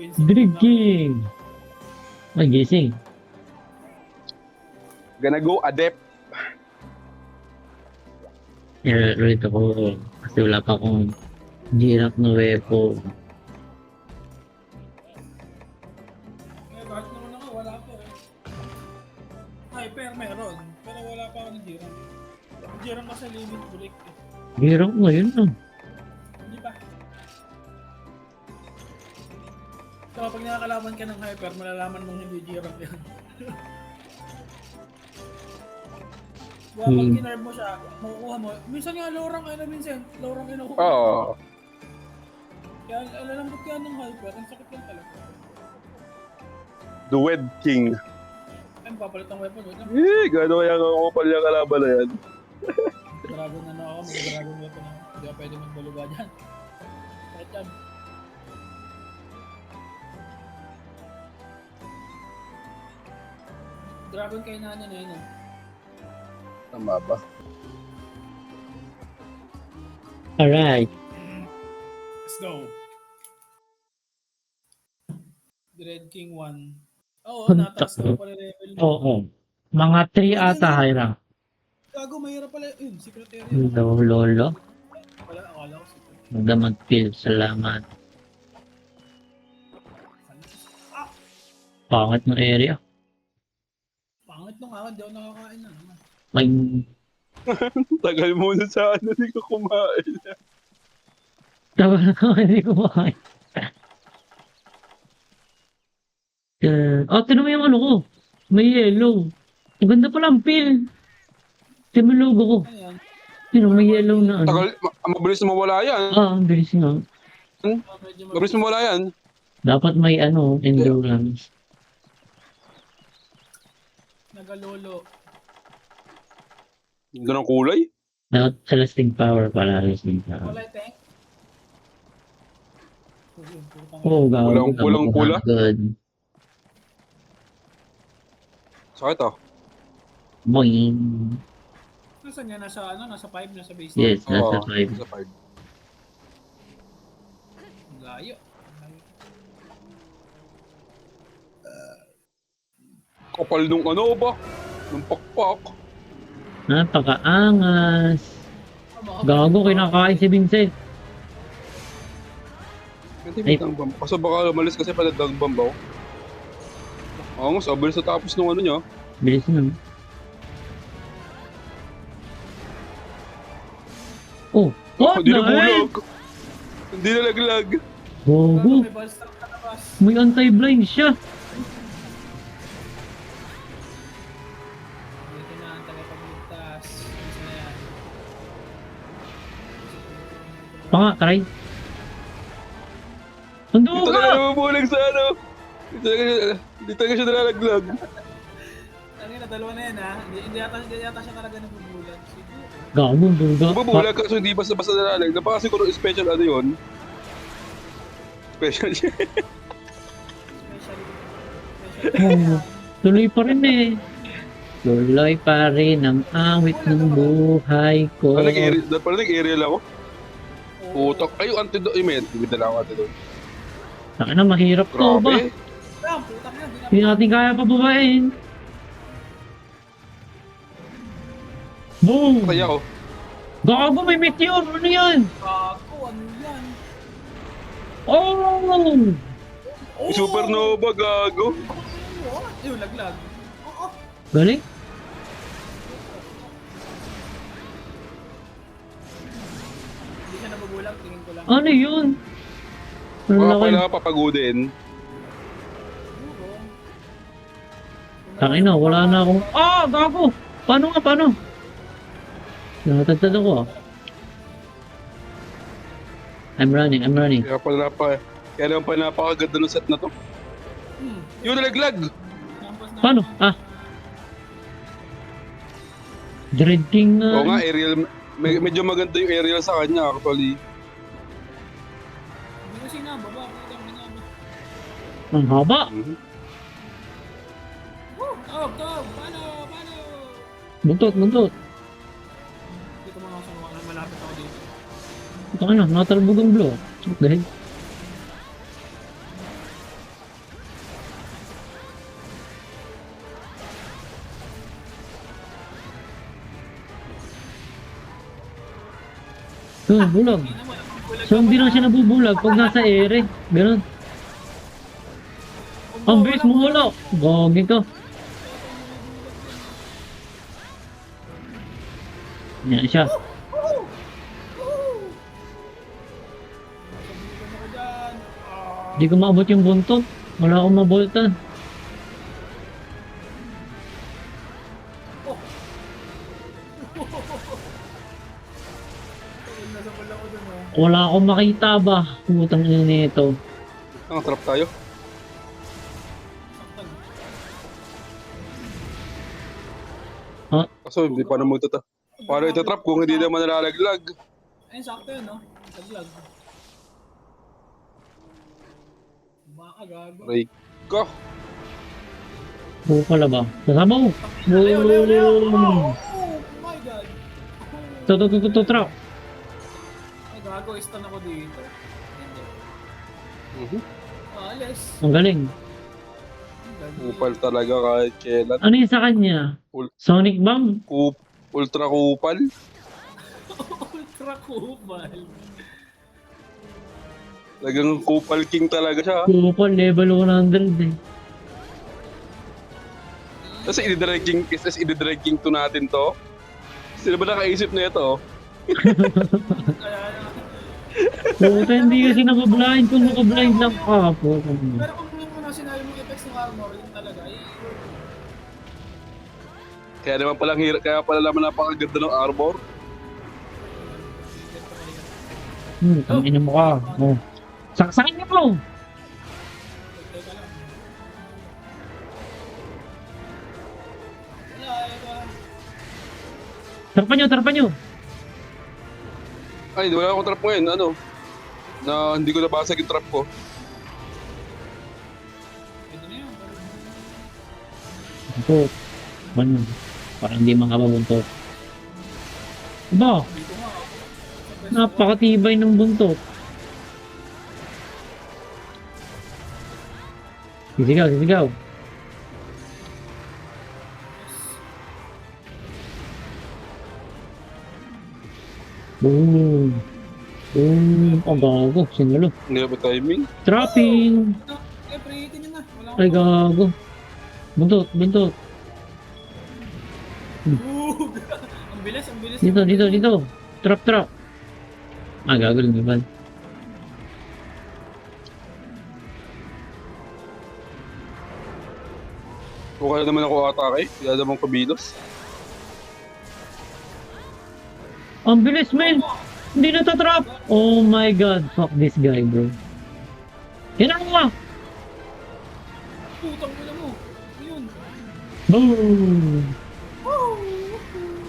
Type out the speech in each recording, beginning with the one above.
Drinking! Ay, gising. Gonna go adept. Ulit ako. Kasi wala pa akong hirap na weapon. Kahit naman ako, wala pa eh. Hyper meron, pero wala pa ako ng Jiran. Ang Jiran kasi limit break eh. Hirap ngayon ah. Hindi ba? So pag nakakalaban ka ng hyper, malalaman mong hindi Jiran yan. Diba, pag kinerve mo siya, makukuha mo. Minsan nga low rank na minsan. Low rank na kukuha. Oo. Kaya alalambot ka ng hyper, ang sakit yan talaga. The Wed King. Ay, papalit ang weapon. Wait lang. Gano'n kaya kakupal yung kalaban na yan. Dragon na ako, may dragon weapon ako. Hindi ka pwede magbaluga dyan. Kahit yan. Dragon kayo na yun eh. Tama ba? Alright. Let's go. Red King 1. Oo, nataas na pala level. Oo. Mga 3 ata hira. Gago, mahirap pala. Yun, secretary. Lolo. Wala, akala ko secretary. Magdamag-pil. Salamat. Pangit ng area. Pangit nung akin, di ako nakakain na naman. May... Tagal muna sa ano, hindi ko kumain. Tawa na ako, hindi ko makain. Tinan mo yung ano ko. May yellow. Ang ganda pala ang pil. Tinan mo yung logo ko. Ano yan? Tinan mo, may yellow na ano. Tagal, mabilis na mawala yan. Ang bilis nga. Medyo Mabilis na mawala yan. Dapat may ano, endurance. nagalolo. Ganda ng kulay. Dapat celesting power pala. Celesting power. Wala tank. Oh, gago. Kulang pula. Good. Sakit ah. Boing. Nasaan yan? Nasa ano? Nasa 5? Nasa base? Yes, nasa Oo, 5. Nasa 5. Layo. Kapal nung ano ba? Nung pakpak. Napakaangas. Gago, kinakain si Vincent. Hindi may tangbam. Kaso baka umalis kasi pala tangbam ba? Oo nga, sobrang sa tapos nung ano niya. Bilis na. Oh, what Hindi the na heck? bulag. Hindi na laglag. Gago, May ballstar ka labas. may anti-blind siya. Dito na ang tagapagligtas. Isa na yan. Panga, try. Ando Dito ka! na nabubulag sa ano. Dito talaga siya nalalaglag. Tangina, dalawa na yan ha. Hindi yata siya talaga nabubulan. Siguro. Gago, duga. Mabubulag kaso hindi basta-basta nalalag. Napakasiguro special ano yun. Special siya. Oh, tuloy pa rin eh. Tuloy pa rin ang awit ng buhay ko. Parang nag-aerial ako. Putok. Ay, yung antidote. Ay, may dala ako antidote. Saka na, mahirap to ba? Grabe. Ram, putang na. Hindi natin kaya pababain. Boom! Kaya ako. Gago, may meteor! Ano yan? Gago, ano yan? Oh! Supernova, gago. What? Yung laglag. Oo. Galing? Hindi siya nabubulag, tingin ko lang. Ano yun? Ano Baka laki? pala papagudin. Siguro. Tangin na, wala na akong... Ah! Gago! Paano nga, paano? Nakatagtad ako ah. I'm running. Kaya naman pala napakaganda ng set na to. Yung nalaglag. Lampas na. Paano? Ah! Dread King na. Oo nga, aerial. Medyo maganda yung aerial sa kanya actually. Hindi kasi nababa. Putang ina mo. Ang haba. Woo! Oh, go! Paano? Buntot. Dito mga ako sa mga malapit ako dito. Ito ka na, nakatalbog ang blow. Dahil. Yun, bulag. Hindi naman, ang bulag So, hindi naman, lang siya nabubulag pag nasa ere. Ganun. Ang bilis mo ulo. Gogi ka. Yan siya. Woo! Woo! Sabihin ako dyan. Hindi ko maabot yung buntot. Wala akong maboltan. Oh. Nasa pala ko dun, oh. Wala akong makita ba? Putang ina nito. Ang trap tayo. Saktan. Kaso hindi pa naman ito. Paano ito trap kung hindi naman nalalaglag? Ayun, sakto yun, no? Saglag. Baka gago. Aray ko. Oo pala ba? Sasabaw. Leo, Leo, Leo! Boom! Oh my God! To, trap. Ay, gago, stun ako dito. Hindi. Mhm. Alis. Ang galing. Kupal talaga kahit kailan. Ano yung sa kanya? Ul- Sonic Bomb? Ultra kupal. Ultra kupal. Talagang kupal king talaga siya. Kupal, level 100 eh. Kasi i-dragging to natin to. Sino ba nakaisip na ito? Kaya na. Puta, hindi kasi nakablind. Kung nakablind lang ka, puta. Pero kung yung sinabi mong effects ng armor, yun talaga, eh. Kaya naman palang hirap, kaya pala naman napakaganda ng armor. Tangina mo ka. Oh. Saksakin niyo mo! Teka lang. Wala, iba. Tarpan nyo! Ay, wala akong trap ngayon. Ano? Na hindi ko nabasag yung trap ko. Ito na yun. Buntot. Ano? Parang hindi makababuntot. Aba, Dito nga. napakatibay ng buntot. Sisigaw. Boom. Ang gago. Sinulo. Hindi ba timing? Trapping. Eh, prehitin nyo na. Wala Ay, akong gago. Buntot. Boog! Ang bilis. Dito. Trap. Ah, gago lang naman. Kung kaya naman ako atake, kaya naman kabilos. Ang bilis, man! Hindi natatrap! Oh my god, fuck this guy, bro. Yan nga! Putang ina mo. Yun. Boom! Woo!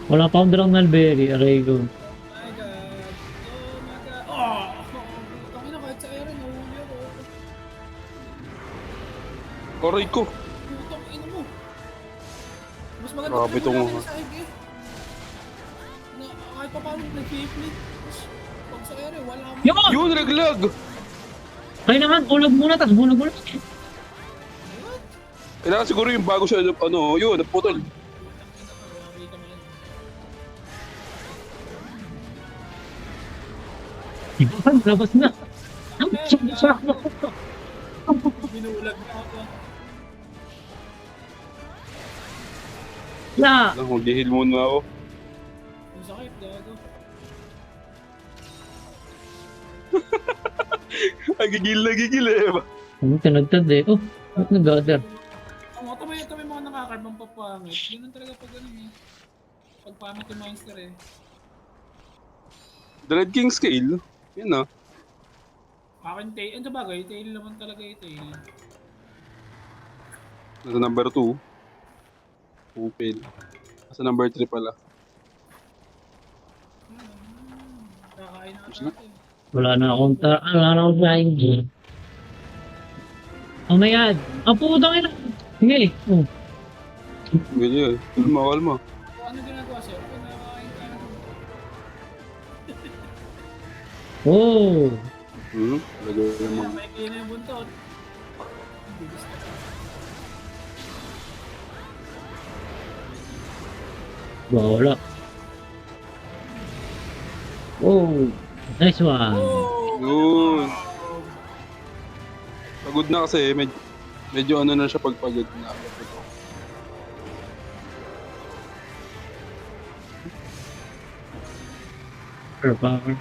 Wala pa akong dalang nalberry, aray ko. Oh my God. Oh my God. Oh! Putang ina, kahit sa Aaron, nahuli ako. Aray ko. Putang ina mo. Mas maganda Grabe pa tong- wala ka sa sahig eh. Na, kahit pa paano nag-flip. Pag sa Aaron, wala mo. Yun! Yun, naglag! Kailangan bulag muna, tas bulag. Kailangan siguro yung bago siya, ano, yun, naputol. Iban, labas na. Saksak na. Binulag na ako. La! Lang, mag-heal muna ako. Ang sakit, gago. Ay, gigil eh. Ang tinagtad eh. Oh, ba't nag-gather? Ang ito may mga nakakarbang papangit. Ganun talaga pag ano eh. Pag pangit yung monster eh. Dread King scale. Yun na. Akin tail. Ano bagay? Tail naman talaga yung tail. Nasa number 2. Open. Nasa number 3 pala. Kakain na Tapos na. natin. Wala na akong flying game. Oh my god! Ang putang ina! Sige, oh. Ganyan. Kalma. Kung ano ginagawa sa'yo? Kung nakakain ka na. Oh! Lagay naman. May kina yung buntot. Bilis na. Wala. Oh! Nice one. Oh! Yun. Pagod na kasi, medyo ano na siya pagpagod na. Per power.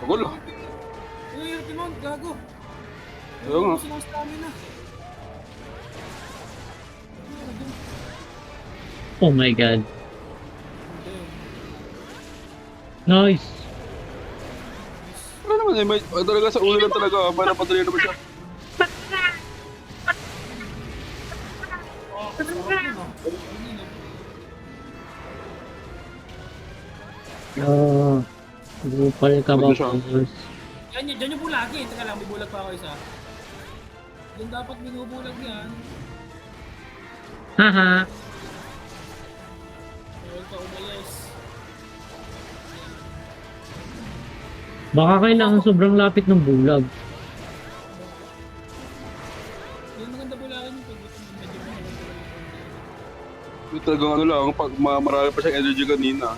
Pagod lang. Uy, yung Timon, gago. Ayaw nga. Gusto ng stamina. Oh my god. Hindi. Nice. Wala naman eh, talaga sa ulo lang talaga. Para padali naman siya. Oh, sarap yun, ah. Oh. Gupal ka ba, Ano siya? boss? Dyan yung bulagi. Teka lang, may bulag pa ako isa. Dyan dapat binubulag yan. Haha. Huwag ka umalis. Baka kailangan sobrang lapit ng bulag. Yung maganda bulagin yung pag medyo mahirap. Yung talagang ano lang, pag marami pa siyang energy kanina.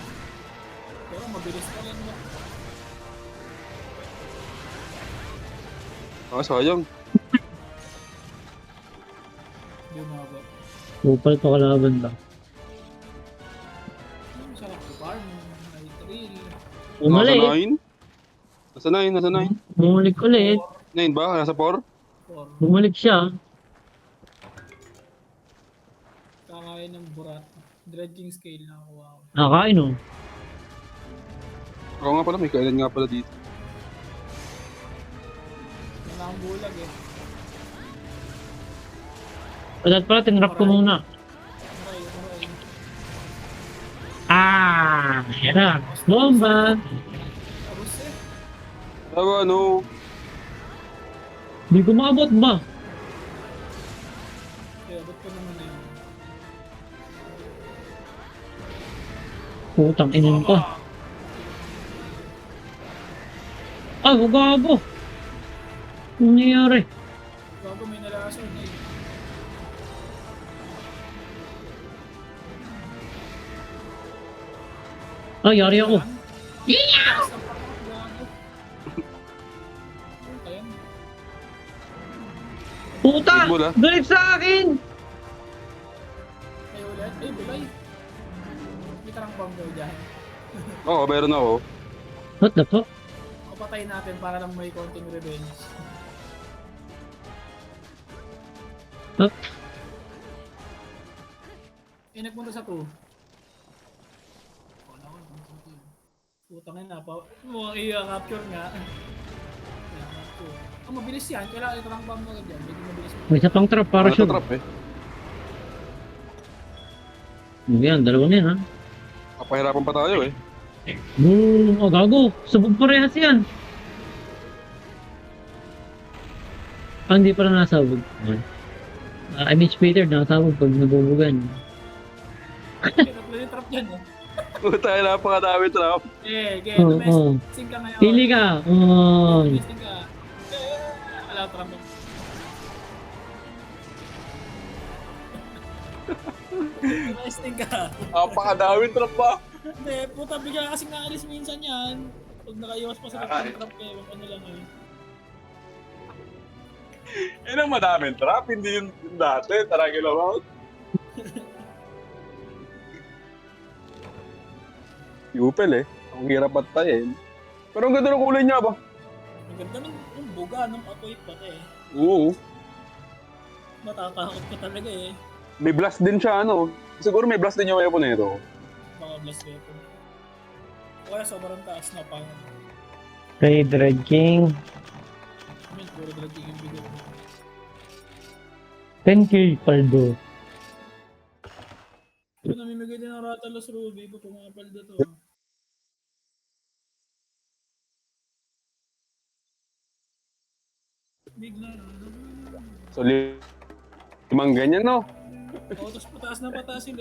Pero mabilis ka lang. Sayang. Hindi umabot. Gupal pa kalaban ba? Sarap ko farm. May thrill. Umali. Nasa 9? Nasa 9? Bumalik ulit. 9 ba? Nasa 4? 4. Bumalik siya. Kakain ng burat. Dredging scale na ako. Wow. Nakain oh. Ako nga pala, may kailan nga pala dito. Wala akong bulag eh. Dapat pala, tinrap ko muna. Aray. Ah! Yan na. Bomba! Tapos eh. Pero ano, Hindi ko maabot ba? Kaya ba't ko naman na yun? Putang inin ko. Ay, gago! Ano nangyayari? Bago may nalason eh. Ay, yari ako. Taas ng patak, gago. Ano kaya? Puta! Big ball, ah. Galit sa akin! Ay ulit? Ay bulay. May tarang bomb daw dyan. oo, meron ako. What the fuck? Kapatayin natin para lang may konting revenge. Huh? Eh, nagpunta sa 2. Wala ko, nagpunta sa 2. Putang ina pa. Mukhang i-capture nga. I-capture. Oh, mabilis yan. Kailangan ito lang bomb agad yan. Medyo mabilis mo. May isa pang trap para Ano sure. trap eh. Ano yan? Dalawa na yan ha? Kapahirapan pa tayo eh. Boom! Oh, gago! Subog parehas yan! Ah, hindi pala nasabog. I mean, Peter, nakasabog pag nabubugan. Kaya yung trap dyan eh. Tayo napakadami trap. Okay, Oo, oo. Sing ka ngayon. Pili ka! Oh. Domestic ka. Wala trap mo. Domestic ka. Napakadami trap pa. Hindi, puta bigla kasing naalis minsan yan. Pag nakaiwas pa sa trap eh, ano lang eh. Yan ang madaming trap, hindi yung dati. Tara kilaw. Yupel eh. Ang hirap at tayin. Pero ang ganda ng kulay niya ba? Ang ganda ng buga, ng apoy pati eh. Oo. Matatakot ka talaga eh. May blast din siya ano. Siguro may blast din yung weapon nito. Baka blast weapon. Kaya sobrang taas na pa. Kay Dread King. I mean, puro dragging yung bigay mo. 10k paldo. Ito namimigay din ng Ratalos Ruby. Ito mga palda to. Bigla. So, limang ganyan no? O, tapos pataas na pataas sila.